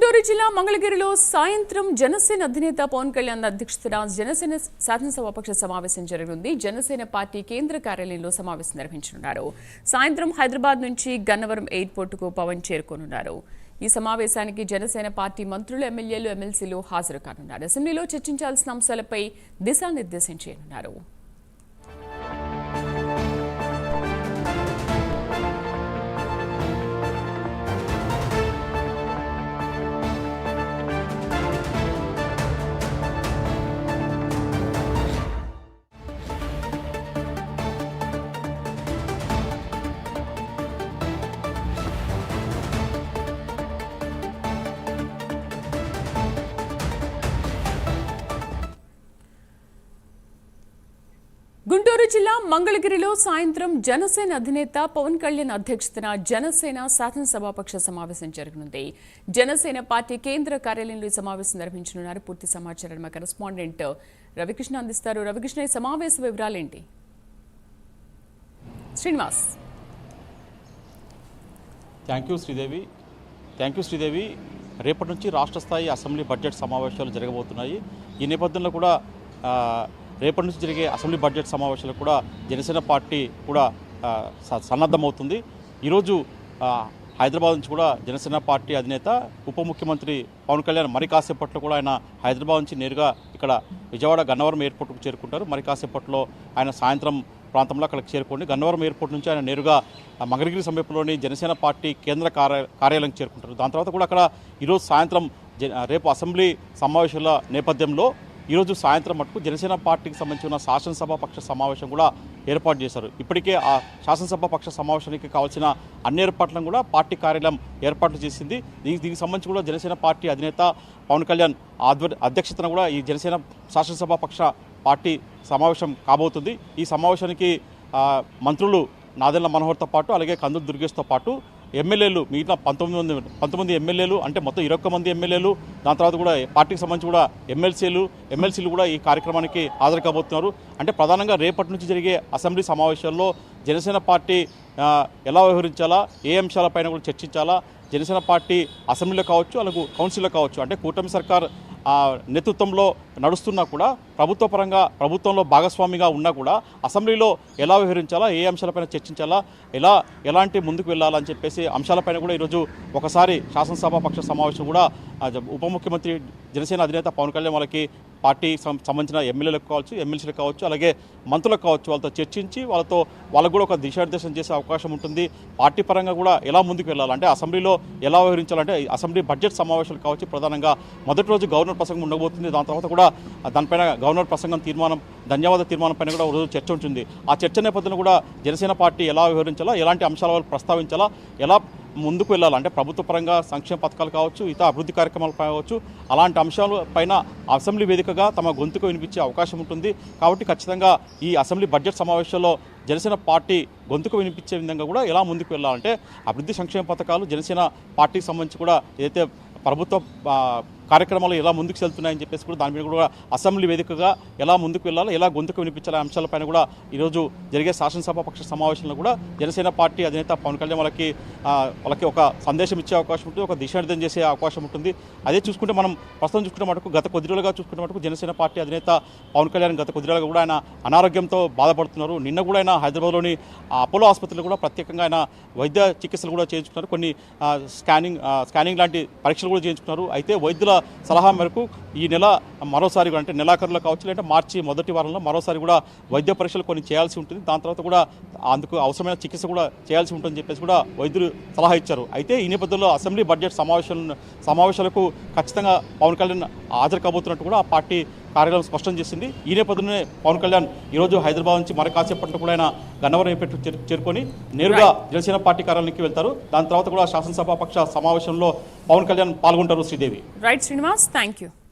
గుంటూరు జిల్లా మంగళగిరిలో సాయంత్రం జనసేన అధినేత పవన్ కళ్యాణ్ అధ్యక్షతన జనసేన శాసనసభాపక్ష సమావేశం జరగనుంది. జనసేన పార్టీ కేంద్ర కార్యాలయంలో సమావేశం నిర్వహించనున్నారు. సాయంత్రం హైదరాబాద్ నుంచి గన్నవరం ఎయిర్పోర్టుకు పవన్ చేరుకోనున్నారు. ఈ సమావేశానికి జనసేన పార్టీ మంత్రులు, ఎమ్మెల్యేలు, ఎమ్మెల్సీలు హాజరు కానున్నారు. అసెంబ్లీలో చర్చించాల్సిన అంశాలపై దిశానిర్దేశం చేయనున్నారు. గుంటూరు జిల్లా మంగళగిరిలో సాయంత్రం జనసేన అధినేత పవన్ కళ్యాణ్ అధ్యక్షతన జనసేన శాసనసభాపక్ష సమావేశం జరగనుంది. జనసేన పార్టీ కేంద్ర కార్యాలయంలో ఈ సమావేశం నిర్వహించనున్నారు. పూర్తి సమాచారం మా కరెస్పాండెంట్ రవికృష్ణ అందిస్తారు. రవికృష్ణ, ఈ సమావేశ వివరాలేంటి? శ్రీనివాస్. Thank you Sridevi. రేపటి నుంచి రాష్ట్ర స్థాయి అసెంబ్లీ బడ్జెట్ సమావేశాలు జరగబోతున్నాయి. ఈ నేపథ్యంలో కూడా రేపటి నుంచి జరిగే అసెంబ్లీ బడ్జెట్ సమావేశాలకు కూడా జనసేన పార్టీ కూడా సన్నద్ధమవుతుంది. ఈరోజు హైదరాబాద్ నుంచి కూడా జనసేన పార్టీ అధినేత ఉప ముఖ్యమంత్రి పవన్ కళ్యాణ్ మరి కాసేపట్లో కూడా ఆయన హైదరాబాద్ నుంచి నేరుగా ఇక్కడ విజయవాడ గన్నవరం ఎయిర్పోర్ట్కు చేరుకుంటారు. మరి కాసేపట్లో ఆయన సాయంత్రం ప్రాంతంలో అక్కడికి చేరుకోండి. గన్నవరం ఎయిర్పోర్ట్ నుంచి ఆయన నేరుగా మంగళగిరి సమీపంలోని జనసేన పార్టీ కేంద్ర కార్యాలయం చేరుకుంటారు. దాని తర్వాత కూడా అక్కడ ఈరోజు సాయంత్రం రేపు అసెంబ్లీ సమావేశాల నేపథ్యంలో ఈరోజు సాయంత్రం మటుకు జనసేన పార్టీకి సంబంధించిన శాసనసభ పక్ష సమావేశం కూడా ఏర్పాటు చేశారు. ఇప్పటికే ఆ శాసనసభ పక్ష సమావేశానికి కావాల్సిన అన్ని ఏర్పాట్లను కూడా పార్టీ కార్యాలయం ఏర్పాట్లు చేసింది. దీనికి సంబంధించి కూడా జనసేన పార్టీ అధినేత పవన్ కళ్యాణ్ అధ్యక్షతన కూడా ఈ జనసేన శాసనసభ పక్ష పార్టీ సమావేశం కాబోతుంది. ఈ సమావేశానికి మంత్రులు నాదెళ్ల మనోహర్తో పాటు అలాగే కందుల దుర్గేష్తో పాటు ఎమ్మెల్యేలు మిగతా 19 ఎమ్మెల్యేలు, అంటే మొత్తం 21 మంది ఎమ్మెల్యేలు, దాని తర్వాత కూడా పార్టీకి సంబంధించి కూడా ఎమ్మెల్సీలు కూడా ఈ కార్యక్రమానికి హాజరు కాబోతున్నారు. అంటే ప్రధానంగా రేపటి నుంచి జరిగే అసెంబ్లీ సమావేశాల్లో జనసేన పార్టీ ఎలా వ్యవహరించాలా, ఏ అంశాలపైన కూడా చర్చించాలా, జనసేన పార్టీ అసెంబ్లీలో కావచ్చు అలాగే కౌన్సిల్లో కావచ్చు, అంటే కూటమి సర్కార్ నేతృత్వంలో నడుస్తున్నా కూడా ప్రభుత్వ పరంగా ప్రభుత్వంలో భాగస్వామిగా ఉన్నా కూడా అసెంబ్లీలో ఎలా వ్యవహరించాలా, ఏ అంశాలపైన చర్చించాలా, ఎలాంటి ముందుకు వెళ్ళాలని చెప్పేసి అంశాలపైన కూడా ఈరోజు ఒకసారి శాసనసభ పక్ష సమావేశం కూడా ఉప ముఖ్యమంత్రి జనసేన అధినేత పవన్ కళ్యాణ్ వాళ్ళకి పార్టీ సంబంధించిన ఎమ్మెల్యేలకు కావచ్చు, ఎమ్మెల్సీలకు కావచ్చు, అలాగే మంత్రులకు కావచ్చు, వాళ్ళతో చర్చించి వాళ్ళకు కూడా ఒక దిశానిర్దేశం చేసే అవకాశం ఉంటుంది. పార్టీ పరంగా కూడా ఎలా ముందుకు వెళ్ళాలంటే అసెంబ్లీలో ఎలా వ్యవహరించాలంటే అసెంబ్లీ బడ్జెట్ సమావేశాలు కావచ్చు. ప్రధానంగా మొదటి రోజు గవర్నర్ ప్రసంగం ఉండబోతుంది. దాని తర్వాత కూడా దానిపైన గవర్నర్ ప్రసంగం ధన్యవాద తీర్మానం పైన కూడా రోజు చర్చ ఉంటుంది. ఆ చర్చ నేపథ్యంలో కూడా జనసేన పార్టీ ఎలా వ్యవహరించాలా, ఎలాంటి అంశాల ప్రస్తావించాలా, ఎలా ముందుకు వెళ్ళాలి, అంటే ప్రభుత్వ పరంగా సంక్షేమ పథకాలు కావచ్చు, ఇతర అభివృద్ధి కార్యక్రమాలు కావచ్చు, అలాంటి అంశాల పైన అసెంబ్లీ వేదికగా తమ గొంతుకు వినిపించే అవకాశం ఉంటుంది. కాబట్టి ఖచ్చితంగా ఈ అసెంబ్లీ బడ్జెట్ సమావేశాల్లో జనసేన పార్టీ గొంతుకు వినిపించే విధంగా కూడా ఎలా ముందుకు వెళ్ళాలంటే అభివృద్ధి సంక్షేమ పథకాలు జనసేన పార్టీకి సంబంధించి కూడా ఏదైతే ప్రభుత్వ కార్యక్రమాలు ఎలా ముందుకు వెళ్తున్నాయని చెప్పేసి కూడా దాని మీద కూడా అసెంబ్లీ వేదికగా ఎలా ముందుకు వెళ్ళాలో, ఎలా గొంతుకు వినిపించాలి అంశాలపైన కూడా ఈరోజు జరిగే శాసనసభ పక్ష సమావేశంలో కూడా జనసేన పార్టీ అధినేత పవన్ కళ్యాణ్ వాళ్ళకి ఒక సందేశం ఇచ్చే అవకాశం ఉంటుంది, ఒక దిశానిర్దేశం చేసే అవకాశం ఉంటుంది. అదే చూసుకుంటే మనం ప్రస్తుతం చూసుకుంటే మటుకు గత కొద్ది రోజులుగా చూసుకుంటే మటుకు జనసేన పార్టీ అధినేత పవన్ కళ్యాణ్ గత కొద్ది రోజులుగా కూడా ఆయన అనారోగ్యంతో బాధపడుతున్నారు. నిన్న కూడా ఆయన హైదరాబాద్లోని అపోలో ఆసుపత్రిలో కూడా ప్రత్యేకంగా ఆయన వైద్య చికిత్సలు కూడా చేయించుకున్నారు. కొన్ని స్కానింగ్ లాంటి పరీక్షలు కూడా చేయించుకున్నారు. అయితే వైద్యుల సలహా మేరకు ఈ నెల మరోసారి అంటే నెలాఖరులో కావచ్చు, లేదంటే మార్చి మొదటి వారంలో మరోసారి కూడా వైద్య పరీక్షలు కొన్ని చేయాల్సి ఉంటుంది. దాని తర్వాత కూడా అందుకు అవసరమైన చికిత్స కూడా చేయాల్సి ఉంటుందని చెప్పేసి కూడా వైద్యులు సలహా ఇచ్చారు. అయితే ఈ నేపథ్యంలో అసెంబ్లీ బడ్జెట్ సమావేశాలకు ఖచ్చితంగా పవన్ కళ్యాణ్ హాజరు కాబోతున్నట్టు కూడా ఆ పార్టీ కార్యాలయం స్పష్టం చేసింది. ఈ నేపథ్యంలోనే పవన్ కళ్యాణ్ ఈరోజు హైదరాబాద్ నుంచి మరి కాసేపట్లో కూడా ఆయన గన్నవరం ఎయిర్పోర్ట్ చేరుకొని నేరుగా జనసేన పార్టీ కార్యాలయానికి వెళ్తారు. దాని తర్వాత కూడా శాసనసభ పక్ష సమావేశంలో పవన్ కళ్యాణ్ పాల్గొంటారు. Sridevi. Right Srinivas, thank you.